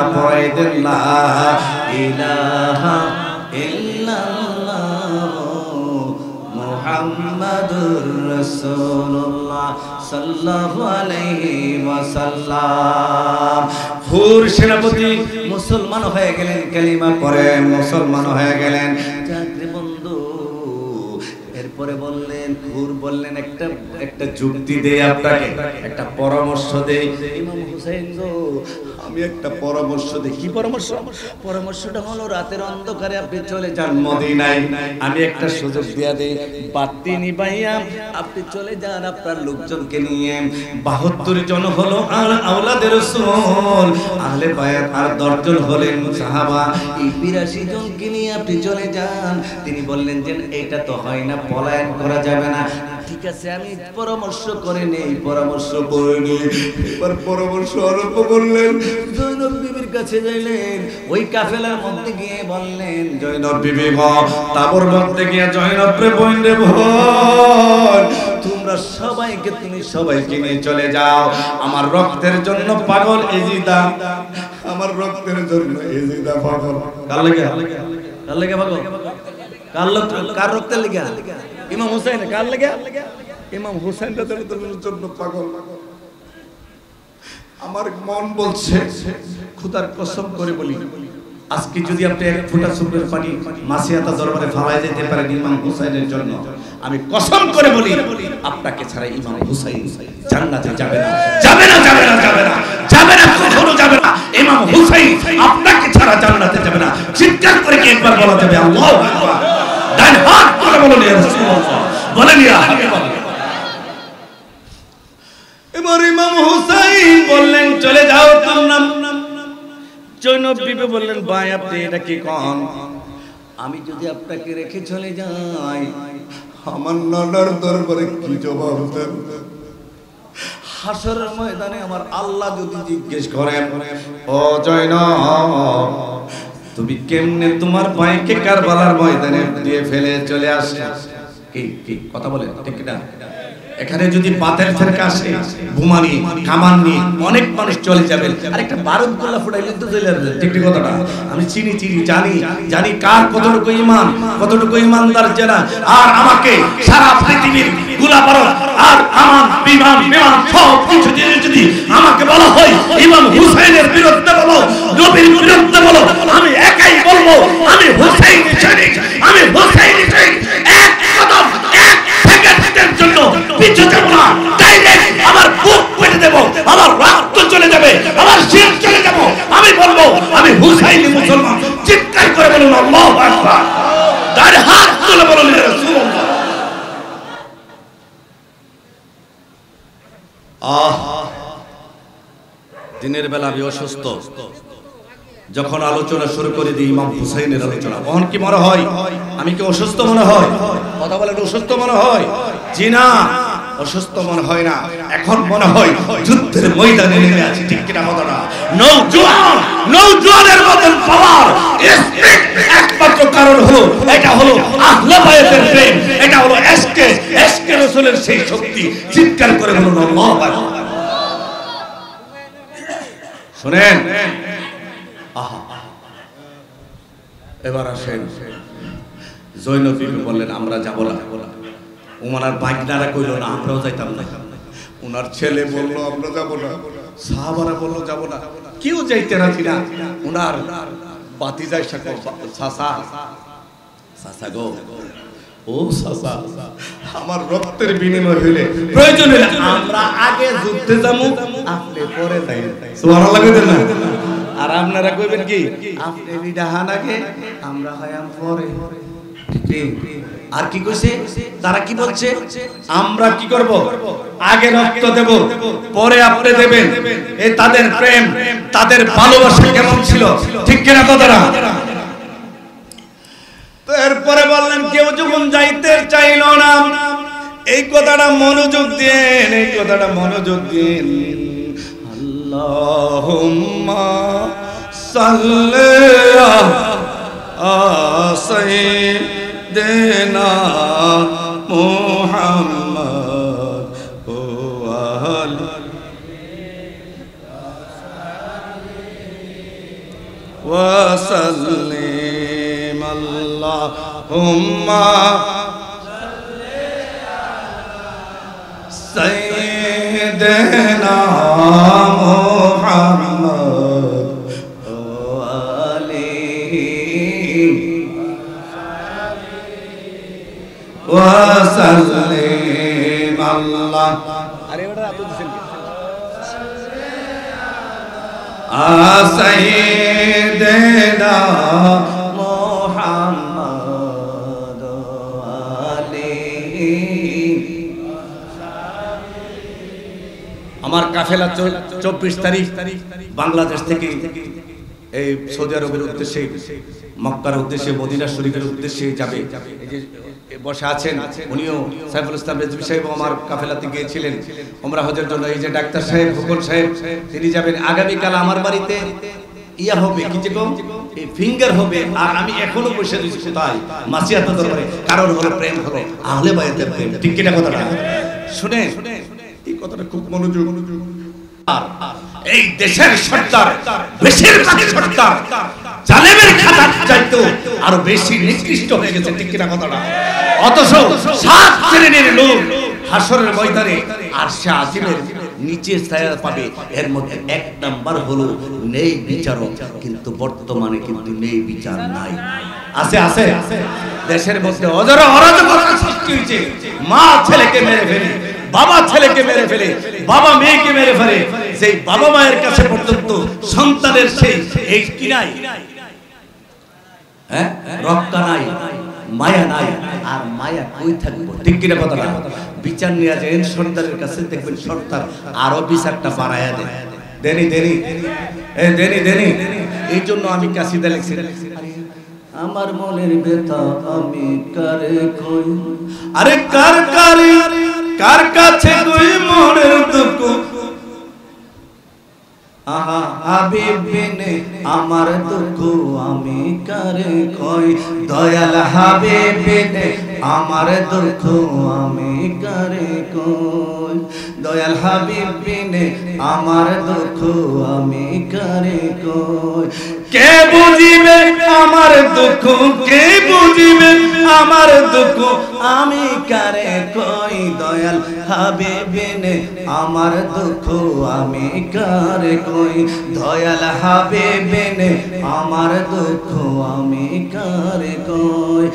ইলাহা ইল্লাল্লাহ মুহাম্মাদুর রাসূলুল্লাহ সাল্লাল্লাহু আলাইহি ওয়াসাল্লাম। হুর সেনাপতি মুসলমান হয়ে গেলেন, কালিমা পড়ে মুসলমান হয়ে গেলেন। চাকরি বন্ধু, এরপরে বললেন, হুর বললেন, একটা যুক্তি দেই আপনাকে, একটা পরামর্শ দেই। ইমাম হুসাইন গো, আমি একটা পরামর্শ দেই। কি পরামর্শ? পরামর্শটা হলো, রাতের অন্ধকারে আপনি চলে যান মদিনায়, আমি একটা সুযোগ দিয়া দেই, বাতি নিবাইয়া আপনি চলে যান আপনার লোকজনকে নিয়ে, 72 জন হলো আর আওলাদের রাসূল আহলে বায়াত, আর 10 জন হলেন সাহাবা, এই 82 জনকে নিয়ে আপনি চলে যান। তিনি বললেন যে এইটা তো হয় না, পলায়ন করা যাবে না। ঠিক আছে, আমি পরামর্শ করে নেই, পরামর্শ করে নেই। এবার পরামর্শ আরম্ভ করলেন, জয়নব বিবির কাছে যাইলেন, ওই কাফেলার মধ্যে গিয়ে বললেন, জয়নব বিবি গো, তাবর মধ্যে গিয়ে জয়নব রে বোন রে বোন, তোমরা তুমি সবাইকে নিয়ে চলে যাও, আমার রক্তের জন্য পাগল এজিদা, আমার রক্তের জন্য এজিদা পাগল। কার লাগে পাগল? কার রক্তের লাগে? ইমাম হুসাইন। কার লাগে? ইমাম হুসাইন রাদিয়াল্লাহু জন্য পাগল। আমার মন বলছে, খোদার কসম করে বলি, আজকে যদি আপনি এক ফোঁটা চোখের পানি মাসিয়াতা দরবারে ফালায় যেতে পারেন ইমাম হুসাইনের জন্য, আমি কসম করে বলি, আপনাকে ছাড়া ইমাম হুসাইন জান্নাতে যাবে না, যাবে না, যাবে না, যাবে না, যাবে না, কখনো যাবে না। ইমাম হুসাইন আপনাকে ছাড়া জান্নাতে যাবে না। চিৎকার করে কি একবার বলা যাবে আল্লাহু আকবার? ডান হাত করে বলুন ইয়া রাসূলুল্লাহ, বলেন ইয়া হাবিবাল্লাহ। এবার ইমাম হুসাইন বললেন, চলে যাও তোমরা। জয়নব বিবি বললেন, ভাই আপনি এটা কি কোন? আমি যদি আপনাকে রেখে চলে যাই, আমার নানার দরবারে কি জবাব দেব? হাসরের ময়দানে আমার আল্লাহ যদি জিজ্ঞেস করেন, ও জয়নব, তুমি কেমনে তোমার ভাইকে কারবালার ময়দানে দিয়ে ফেলে চলে আসলে? কি কথা বলে ঠিক না? এখানে যদি পাতের ফেরকা আসে, বোমা নিয়ে, কামান নিয়ে, অনেক মানুষ চলে যাবেন, আর একটা বারুদ গোলা ফুটাইলে তো চলে যাবে। ঠিক কথাটা আমি চিনি, জানি কার কতটুকু ঈমান, কতটুকু ঈমানদার জানা। আর আমাকে সারা পৃথিবীর গোলা বারুদ আর কামান, বিমান সব কিছু যদি আমাকে বলা হয় ইমাম হুসাইনের বিরুদ্ধে বলো, নবীর বিরুদ্ধে বলো, আমি একাই বলবো, আমি হুসাইন সৈনিক, আমি হুসাইন সৈনিক। এক কদম, এক সেকেন্ডের জন্য পিছু যাব না, ডাইরেক্ট আমার বুক কেটে দেব, আমার রক্ত চলে যাবে, আমার শির চলে যাব, আমি বলবো আমি হুসাইনি মুসলমান। চিৎকার করে বলুন আল্লাহু আকবার, তার হাত তুলে বলুন ইয়া রাসূলুল্লাহ। দিনের বেলা আমি অসুস্থ, যখন আলোচনা শুরু করে দিই ইমাম হুসাইনের আলোচনা, কখন কি মনে হয় আমি কি অসুস্থ মনে হয়? কথা বলেন, অসুস্থ মনে হয়? জি না, অসুস্থ মনে হয় না, এখন মনে হয় যুদ্ধের ময়দানে নেমে আছি। ঠিক কিনা কথাটা? নওজোয়ানের মতন পাওয়ার একমাত্র কারণ হলো, এটা হলো আহলে বায়াতের প্রেম, এটা হলো এশকে রাসূলের সেই শক্তি। চিৎকার করে বলুন আল্লাহু আকবার। শুনেন, এবার আসেন, জয়নব বিবি বললেন আমরা যাব না। উমার বাইকনারা কইল না, আমরাও যাইতাম না। উনার ছেলে বলল আমরা যাব না, সাহাবারা বলল যাব না, কেউ যাইতে রাজি না। উনার বাতিজাই চাচা গো, ও চাচা, আমার রক্তের বিনিময় হইলে প্রয়োজন হইলে আমরা আগে যুদ্ধে যাবো, আপনি পরে যাইবেন। সুবহানাল্লাহ কইতেন না? আর আপনারা কইবেন কি, আপনি বিদাহান আগে, আমরা হয়াম পরে। ঠিক, আর কি কইছে তারা কি বলছে আমরা কি করব আগে রক্ত দেব পরে আপনি দেবেন এই তাদের প্রেম তাদের ভালোবাসা কেমন ছিল ঠিক কিনা কথাটা তো এরপরে বললেন কেউ যখন যাইতে চাইলো না এই কথাটা মনোযোগ দেন এই কথাটা মনোযোগ দেন আল্লাহুম্মা সাল্লি আলা সাইয়্যিদিনা মুহাম্মদ ওয়া সাল্লিম আল্লাহুম্মা সাইয়্যিদিনা মুহাম্মদ ওয়া আলিহি ওয়া সাল্লিম আল্লাহ আরে ওটা এত দিছেন সাইয়্যিদিনা মুহাম্মদ ওয়া আলিহি আমার কাফেলা 24 তারিখ বাংলাদেশ থেকে এই সৌদি আরবের উদ্দেশ্যে মক্কার উদ্দেশ্যে মদিনা শরীফের উদ্দেশ্যে যাবে এই যে বসে আছেন উনিও সাইফুল ইসলাম রেজভী সাহেব আমার কাফেলাতে গিয়েছিলেন ওমরা হজের জন্য এই যে ডাক্তার সাহেব হুকুল সাহেব তিনি যাবেন আগামী কাল আমার বাড়িতে ইয়া হবে কি যে এই ফিঙ্গার হবে আর আমি এখনো বসে রয়েছি কোথায় মাসিয়াত দরবারে কারণ হলো প্রেম হলো আহলে বাইতের প্রেম ঠিক কিনা কথাটা শুনে এই কথাটা খুব মনোযোগ আর এই দেশের সরকার বেশিরভাগ সরকার জালেমের খাতা চাইতো আরো বেশি নিকৃষ্ট হয়ে গেছে ঠিক কিনা কথাটা অথচ সাত শ্রেণীর লোক হাসরের ময়দানে আরশে আজিমের নিচে ছায়া পাবে এর মধ্যে এক নাম্বার হলো নেই বিচারক কিন্তু বর্তমানে কিন্তু নেই বিচার নাই আছে আছে দেশের মধ্যে অজরা অরাজকতা সৃষ্টি হয়েছে মা ছেলেকে মেরে ফেলে বাবা ছেলেকে মেরে ফেলে বাবা মেয়েকে মেরে ফেলে সেই বাবা মায়ের কাছে পর্যন্ত সন্তানের সেই এই কি নাই হ্যাঁ রক্ষা নাই মায়া নাই আর মায়া কই থাকবো ঠিক কিনা কথাটা বিচার নিয়ে যায় সরকারের কাছে দেখবেন সরকার আরো বিচারটা বাড়ায়া দেয় দেনি দেনি এই দেনি দেনি এই জন্য আমি কাসিদা লিখছি আমার মনের ব্যথা আমি কারে কই আরে কার কারে কার কাছে কই মনের দুঃখ আহা হাবিব বিনে আমার দুঃখ আমি কারে কই দয়াল হাবিব বিনে আমার দুঃখ আমি কারে কই দয়াল হাবিব বিনে আমার দুঃখ আমি কারে কই কে বুঝিবে আমার দুঃখ কে বুঝিবে আমার দুঃখ আমি কারে কই দয়াল হাবিব বিনে আমার দুঃখ আমি কারে কই দয়াল হাবিব বিনে আমার দুঃখ আমি কারে কই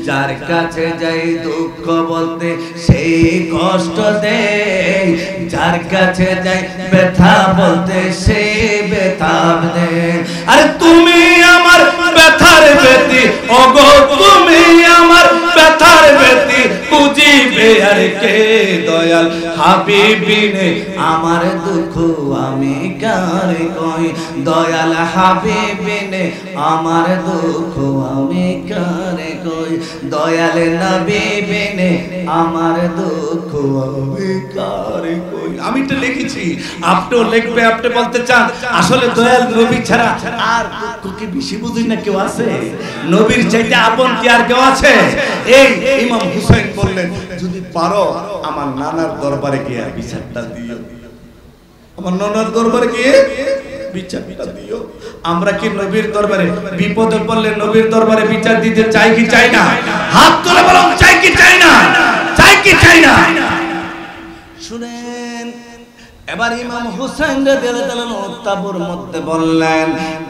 যার কাছে যাই দুঃখ বলতে সেই কষ্ট দেয় যার কাছে যাই ব্যথা বলতে সেই ব্যথা দেয় আরে তুমি আমার ব্যথার ব্যথি ওগো তুমি আমার ব্যথার ব্যথি বুঝিবে আর কে দয়াল হাবিব বিনে আমার দুঃখ আমি কারে কই দয়াল হাবিব বিনে আমার দুঃখ আমি কারে কই দয়াল নবী বিনে আমার দুঃখ আমি কারে কই আমি তো লিখেছি আপনিও লিখবে আপনি বলতে চান আসলে দয়াল নবী ছাড়া আর দুঃখ কি বেশি বুঝি না কেউ আছে নবীর চাইতে আপন কি আর কেউ আছে এই ইমাম হুসাইন বললেন যদি পারো আমার নানার দরবারে গিয়ে বিচারটা দিও আমার নানার দরবারে গিয়ে বিচারটা দিও আমরা কি নবীর দরবারে বিপদে পড়লে নবীর দরবারে বিচার দিতে চাই কি চাই না হাত তুলে বলুন চাই কি চাই না চাই কি চাই না শুনেন এবার ইমাম হুসাইন রাদিয়াল্লাহু তাআলা তাবুর মধ্যে বললেন,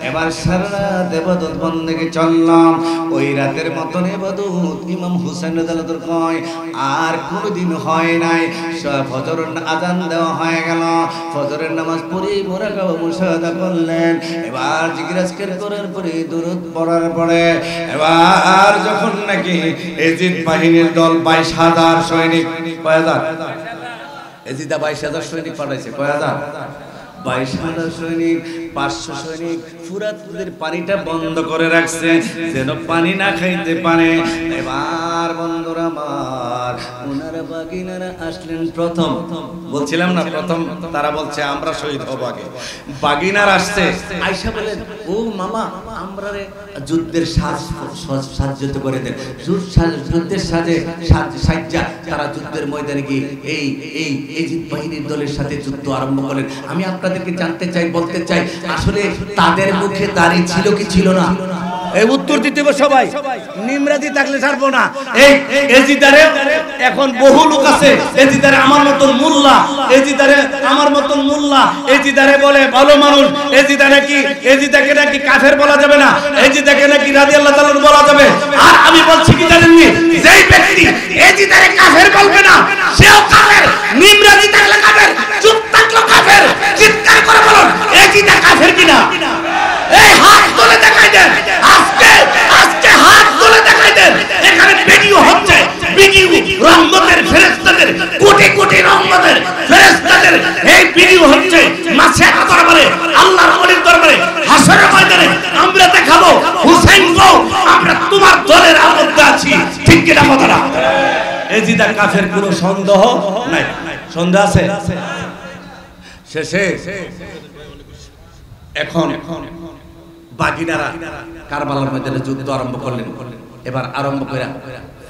এবার সারা রাত ইবাদত বন্দেগি চললাম। ওই রাতের মতন ইবাদত ইমাম হুসাইন রাদিয়াল্লাহু তাআলা কয় আর কোনোদিন হয় নাই। ফজরের আযান দেওয়া হয়ে গেল, ফজরের নামাজ পড়ে মুরাকাবা মুশাহাদা করলেন। এবার জিকির করার পরে দুরূদ পড়ার পরে এবার যখন নাকি এজিদ বাহিনীর দল 22,000 সৈনিক, কয় হাজার? এজিদা 22,000 সৈনিক পাঠাইছে। কয় হাজার? 22,000 সৈনিক, 500 সৈনিক ফুরাত নদীর পানিটা বন্ধ করে রাখছে যেন পানি না খাইতে পারে। এবার বন্ধুরা আমার, ওনারা বাগিনারা আসলেন প্রথম। বলছিলাম না প্রথম তারা বলছে আমরা শহীদ হব আগে। বাগিনার আসছে, আয়েশা বলেন ও মামা আমরা যুদ্ধের সাহায্য করে দেন। যুদ্ধের সাজ্জা তারা যুদ্ধের ময়দানে গিয়ে এই এজিদ বাহিনীর দলের সাথে যুদ্ধ আরম্ভ করেন। আমি আপনাদেরকে জানতে চাই, বলতে চাই আসলে তাদের মুখে দাড়ি ছিল কি ছিল না? এই উত্তর দিতে হবে সবাই, নিমরাজি থাকলে ছাড়বো না। এই এজিদারে এখন বহু লোক আছে, এজিদারে আমার মতন মোল্লা, এজিদারে আমার মতন মোল্লা, এজিদারে বলে ভালো মানুষ, এজিদারে কি এজিদাকে নাকি কাফের বলা যাবে না, এজিদাকে নাকি রাদিয়াল্লাহু তাআলা বলা যাবে। আর আমি বলছি কি জানেননি, যেই ব্যক্তি এজিদারে কাফের বলবে না সেও কাফের, নিমরাজি থাকলে কাফের, চুপ থাকলে কাফের। চিৎকার করে বলুন এজিদা কাফের কিনা? এই হাত তুলে দেখাই দেন, আজকে হাত তুলে দেখাই দেন। এখানে ভিডিও হচ্ছে, ভিডিও রহমতের ফেরেশতাদের, কোটি কোটি রহমতের ফেরেশতাদের এই ভিডিও হচ্ছে মাসের দরবারে, আল্লাহর ওলির দরবারে, হাসরের ময়দানে আমরা দেখাবো হুসাইন গো আমরা তোমার দলের মধ্যে আছি। ঠিক কি না কথাটা? এজিদা কাফের কোনো সন্দেহ নাই। সন্দেহ আছে? শেষে এখন বাগিনারা কারবালার ময়দানে যুদ্ধ আরম্ভ করলেন। এবার আরম্ভ করে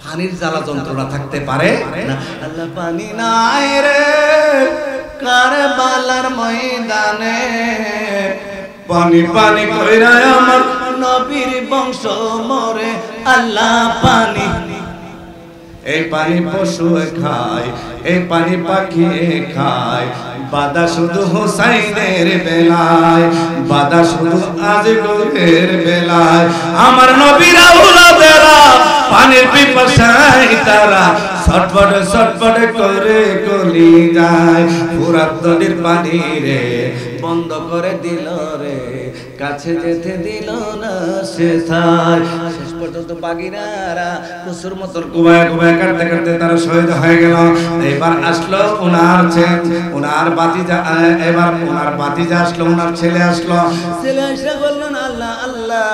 পানির জ্বালা যন্ত্রণা থাকতে পারে না। আল্লাহ পানি নাই রে কারবালার ময়দানে, পানি পানি কইরা আমার নবীর বংশ মরে। আল্লাহ পানি, এই পানি পশু খায়, এই পানি পাখি খায়। বাদা শুধু হুসাইনের বেলায়, বাদা শুধু আজগরের বেলায়। আমার নবীর আওলাদেরা পানির পিপাসায় তারা ছটফট ছটফট করে গলি যায়। ফুরাত নদীর পানি রে বন্ধ করে দিল রে, কাছে যেতে দিল না সে থাই। শেষ পর্যন্ত বাগিনারা কুসুর মতন কুবায় কুবায় কাটতে কাটতে তারা শহীদ হয়ে গেল। এবার আসলো ওনার বাতিজা, এবার ওনার বাতিজা আসলো, ওনার ছেলে আসলো। ছেলে এসে বললেন আল্লাহ আল্লাহ,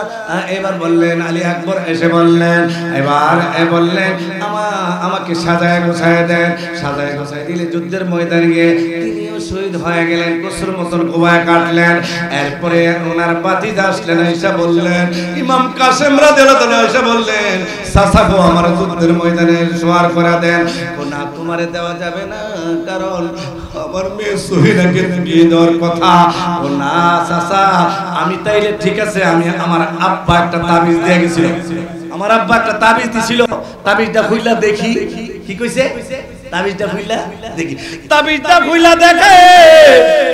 এবার বললেন আলী আকবর এসে বললেন, এবার বললেন আমাকে সাজায় গোছায় দেন। সাজায় গোছায় দিলে যুদ্ধের ময়দানে গিয়ে তিনিও শহীদ হয়ে গেলেন, কুসুর মতন কুবায় কাটলেন। এরপরে ওনার বাতিজা আসলেন, এসে বললেন ইমাম কাসেম রাদিয়াল্লাহু তাআলা এসে বললেন চাচা গো আমার যুদ্ধের ময়দানে শোয়ার করে দেন। না তোমারে দেওয়া যাবে না, কারণ আমার মেয়ে সুহিনাকে বিয়ে দেওয়ার কথা। ও না চাচা আমি তাইলে ঠিক আছে, আমি আমার আব্বা একটা তাবিজ দিয়ে গেছিল, আমার আব্বা একটা তাবিজ দিছিল, তাবিজটা খুইলা দেখি। কি কইছে? তাবিজটা খুইলা দেখি। তাবিজটা খুইলা দেখে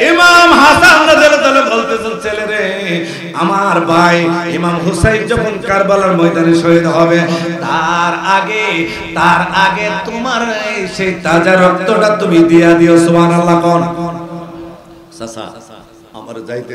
ইমাম হাসান রাদিয়াল্লাহু তাআলা বলতেছেন ছেলে রে আমার ভাই ইমাম হুসাইন যখন কারবালার ময়দানে শহীদ হবে তার আগে তোমার সেই তাজা রক্তটা তুমি দিয়া দিও। সুবহানাল্লাহ। কোন চাচা আমার যাইতে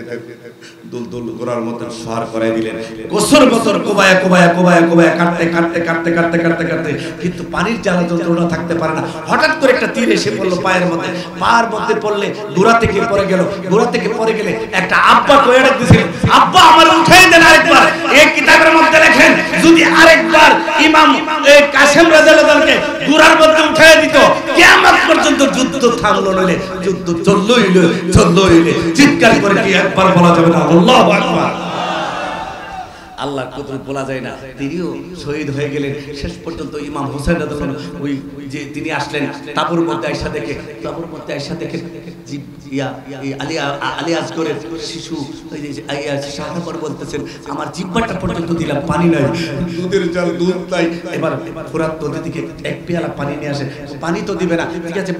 দুলদুল করার মতো সার করাই দিলেন। গোসর বছর কোবায়া কোবায়া কোবায়া কোবায়া কাটতে কাটতে কাটতে কাটতে কাটতে কাটতে কিন্তু পানির জ্বালা যন্ত্রণা থাকতে পারে না। হঠাৎ করে একটা তীর এসে পড়লো পায়ের মধ্যে, পায়ের মধ্যে পড়লে গোড়া থেকে পড়ে গেল। গোড়া থেকে পড়ে গেলে একটা আব্বা কয়ে ডাক দিয়েছিলেন, আব্বা আমার উঠাই দেন আরেকবার। এই কিতাবের মধ্যে লেখেন যদি আরেকবার ইমাম কাসেম রাদিয়াল্লাহু তাআলাকে গোড়ার মধ্যে উঠাই দিত কিয়ামত পর্যন্ত যুদ্ধ থামলো নইলে যুদ্ধ চললোই চিৎকার করে কি একবার বলা যাবে না আল্লাহু আকবার? আল্লাহর কুদরত বলা যায় না। তিনিও শহীদ হয়ে গেলেন। শেষ পর্যন্ত ইমাম হুসাইন রাদিয়াল্লাহু তাআলা ওই যে তিনি আসলেন তাবুর মধ্যে আয়েশা দেখে আলিয়াজগরের শিশু শাহাদা পর বলতেছেন আমার জিহ্বাটা পর্যন্ত দিলাম পানি নাই, দুধের জল দুধ নাই। এবার ফোরাত নদী থেকে এক পেয়ালা পানি নিয়ে আসে, পানি তো দিবে না, ঠিক আছে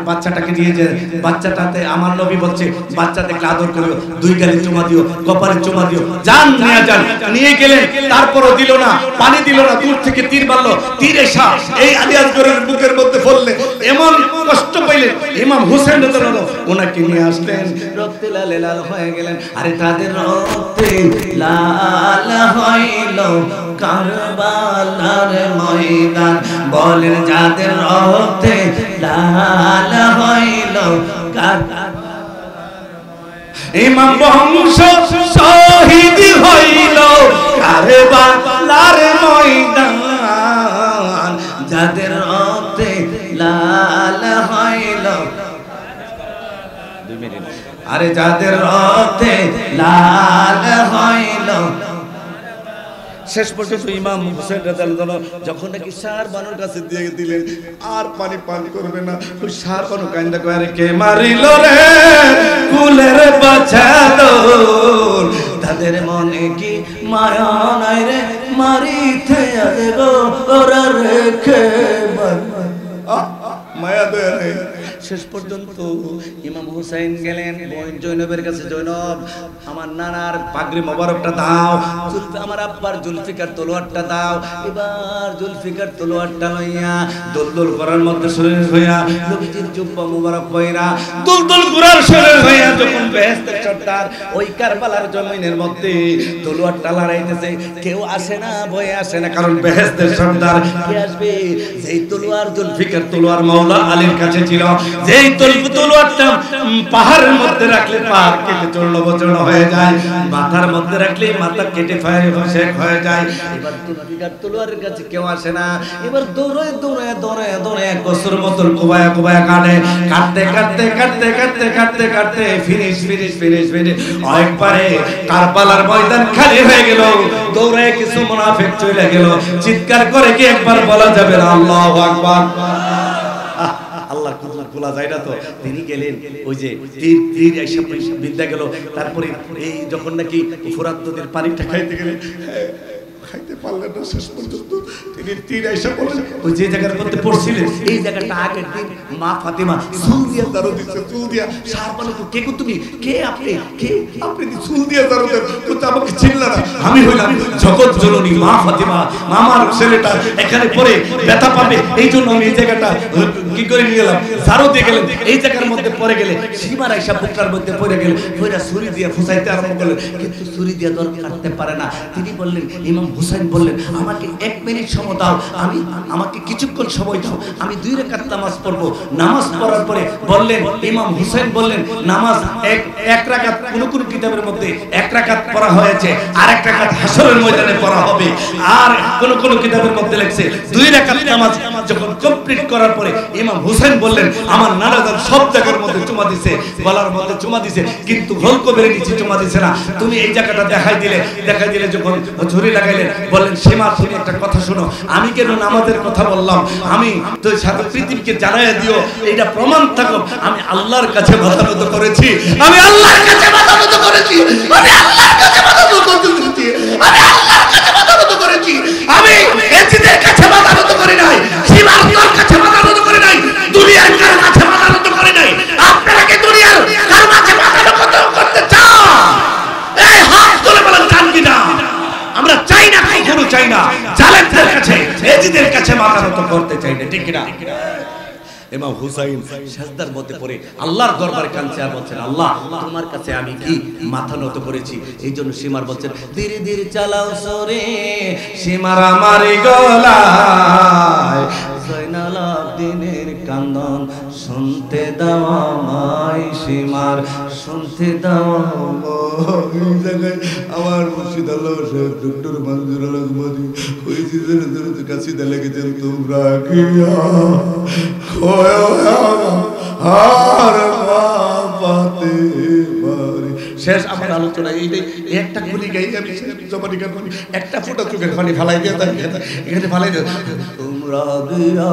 বাচ্চাটাকে নিয়ে যায়। বাচ্চাটাতে আমার নবী বলছে বাচ্চা দেখলে আদর করিও, দুই গালে চুমা দিও, কপালে চুমা দিও, যান নিয়ে যান। নিয়ে গেলেন, তারপরও দিল না, পানি দিল না, দূর থেকে তীর মারলো, তীর এসা এই আলিয়াজগরের বুকের মধ্যে ফললে এমন কষ্ট পাইলেন। ইমাম হুসেন রাদিয়াল্লাহু আনহু ওনাকে নিয়ে আসলেন, রক্তে লালে লাল হয়ে গেলেন। আরে তাদের রক্তে লাল হইল কারবালার ময়দান, বলেন যাদের রক্তে লাল হইল ইমাম বংশ শহীদ হইল কারবালার ময়দান, যাদের রক্তে লাল হইল, আরে যাদের রক্তে লাল হইল। শেষ পর্যন্ত ইমাম হুসেন রাদিয়াল্লাহু আনহু যখন নাকি সার বানুর কাছে দিয়ে দিলেন, আর পানি পান করবে না, ওই সার বানু কান্দা কয় আরে কে মারিল রে কুলের বাছা দোল, তাদের মনে কি মায়া নাই রে মারিতে দেব ওরা রেখে মায়া দয়া নাই। শেষ পর্যন্ত ইমাম হুসাইন গেলেন বোন জৈনবের কাছে, জৈনব আমার নানার পাগড়ি মোবারকটা দাও, আমার আব্বার জুলফিকার তলোয়ারটা দাও। এবার জুলফিকার তলোয়ারটা লইয়া দোলদোল করার মধ্যে শরীর হইয়া, নবীজির জুব্বা মোবারক হইরা দোলদোল করার শরীর হইয়া যখন বেহেশতের সর্দার ওই কারবালার জমিনের মধ্যে তলোয়ারটা লড়াইতেছে, কেউ আসে না, ভয়ে আসে না, কারণ বেহেশতের সর্দার কে আসবে? যেই তলোয়ার জুলফিকার তলোয়ার মাওলা আলীর কাছে ছিল, যেই তলোয়ারটা পাহাড়ের মধ্যে রাখলে পাহাড় কেটে চূর্ণ হয়ে যায়, মাথার মধ্যে রাখলে মাথা কেটে শেষ হয়ে যায়। এবার জুলফিকার তলোয়ারের কাছে কেউ আসে না। এবার দৌড়ে দৌড়ে দৌড়ে দৌড়ে কসুর মতন কোবায়া কোবায়া কাটতে কাটতে কাটতে কাটতে কাটতে কাটতে ফিনিশ একবারে কারবালার ময়দান খালি হয়ে গেল। দৌড়ে কিছু মুনাফিক চলে গেল, চিৎকার করে কি একবার বলা যাবে না আল্লাহু আকবার? আল্লাহ বলা যায় না তো। তিনি গেলেন, ওই যে তীর এসে বিদ্যা গেল। তারপরে এই যখন নাকি ফোরাত নদীর পানিটা খাইতে গেলেন, খাইতে পারলেন না, শেষ পর্যন্ত তিনি তীর এসে বলেন ওই যে জায়গার মধ্যে পড়ছিলেন, এই জায়গাটা আগের দিন মা ফাতেমা চুল দিয়া দারো দিচ্ছে, চুল দিয়া সার বলে কে গো তুমি, কে আপনি, কে আপনি চুল দিয়া দারো দেন, কিন্তু আমাকে চিনলা না, আমি হইলাম জগৎ জননী মা ফাতেমা, আমার ছেলেটা এখানে পড়ে ব্যথা পাবে, এই জন্য আমি এই জায়গাটা কি করে নিয়ে গেলাম, সারো দিয়ে গেলেন, এই জায়গার মধ্যে পড়ে গেলে সীমার আইসা বুকটার মধ্যে পড়ে গেলে ওইটা ছুরি দিয়ে ফুসাইতে আরম্ভ করলেন, কিন্তু ছুরি দিয়ে দরকার কাটতে পারে না। তিনি বললেন, ইমাম হুসাইন বললেন আমাকে 1 মিনিট সময় দাও, আমাকে কিছুক্ষণ সময় দাও, আমি 2 রাকাত নামাজ পড়বো। নামাজ পড়ার পরে বললেন, ইমাম হুসাইন বললেন নামাজ এক রাকাত, কোন কিতাবের মধ্যে 1 রাকাত পড়া হয়েছে, আর 1 রাকাত হাসরের ময়দানে পড়া হবে, আর কোন কিতাবের মধ্যে লেখছে 2 রাকাত নামাজ। যখন কমপ্লিট করার পরে ইমাম হুসাইন বললেন আমার নানাজান সব জায়গার মধ্যে চুমা দিছে, গলার মধ্যে চুমা দিছে, কিন্তু হলকো বেড়ে নিচে চুমা দিছে না। তুমি এই জায়গাটা দেখাই দিলে যখন ঝুরি লাগাইলেন, বললেন সীমা তুমি একটা কথা শোনো, আমি কেন নামাজের কথা বললাম, আমি তো সারা পৃথিবীকে জানাইয়া দিও, এটা প্রমাণ থাকুক আমি আল্লাহর কাছে মাথা নত করেছি, আমি আল্লাহর কাছে মাথা নত করেছি, আমি আল্লাহর কাছে মাথা নত করেছি, আমি আল্লাহর কাছে মাথা নত করেছি, আমি এজিদের কাছে মাথা নত করি নাই, সীমার কাছে মাথা নত করি নাই, দুনিয়ার কাছে মাথা নত করি নাই। আপনারা কি দুনিয়ার কার কাছে মাথা নত করতে চান? এই হাত তুলে বলেন চান কি না? আমরা চাই না, কখনো চাই না জালেমদের কাছে, এজিদের কাছে মাথা নত করতে চাই না, ঠিক না? ইমাম হুসাইন সিজদার মধ্যে পড়ে আল্লাহর দরবারে কাঁদছে আর বলছেন, আল্লাহ তোমার কাছে আমি কি মাথা নত করেছি। এই জন্য সীমার বলছেন, ধীরে ধীরে চালাও সরে সীমার আমার গলায়, জয়নাল আবেদিনের কান্দন শুনতে দাও আমায়, সীমার শুনতে দাও। এই জায়গায় আমার মুর্শিদ আল্লাহ সাহেব ডক্টর মঞ্জুর আলম মদি ওই জিদের কাছে লেগেছেন, তোমরা কি শেষ আমার আলোচনা এইটাই। একটা গুলি গাই আমি জবানি গান করি, একটা ফোঁটা চোখের পানি ফালাই দিয়ে এখানে ফালাই দিয়ে, তোমরা গিয়া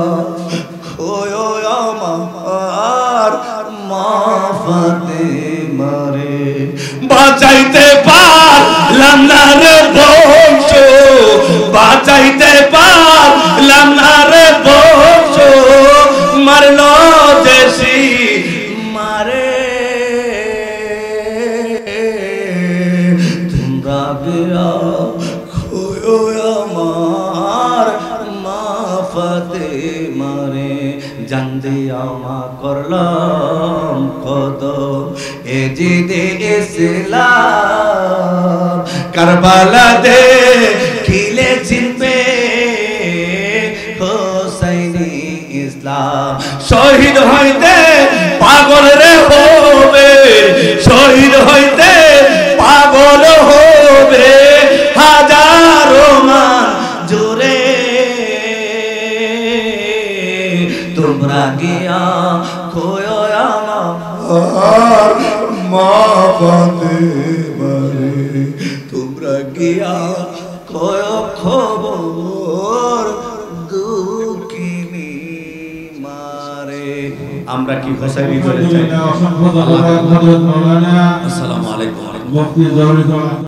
আমার মা জান দিয়া মা করলাম কদম এ জিদে ইসলাম কারবালা দে খিলে চিনবে হোসাইনি ইসলাম শহীদ হইতে পাগল রে হবে শহীদ হইতে পাগল হবে হাজারো মান জোরে তোমরা গিয়া খোয় আমার মা ফাতেমারে তোমরা গিয়া খোয় খবর দুঃখিনী মারে আমরা কি হোসাইনি চলে যাই অসংখ্য ধন্যবাদ হযরত মাওলানা আসসালামু আলাইকুম মুফতি জহুরুল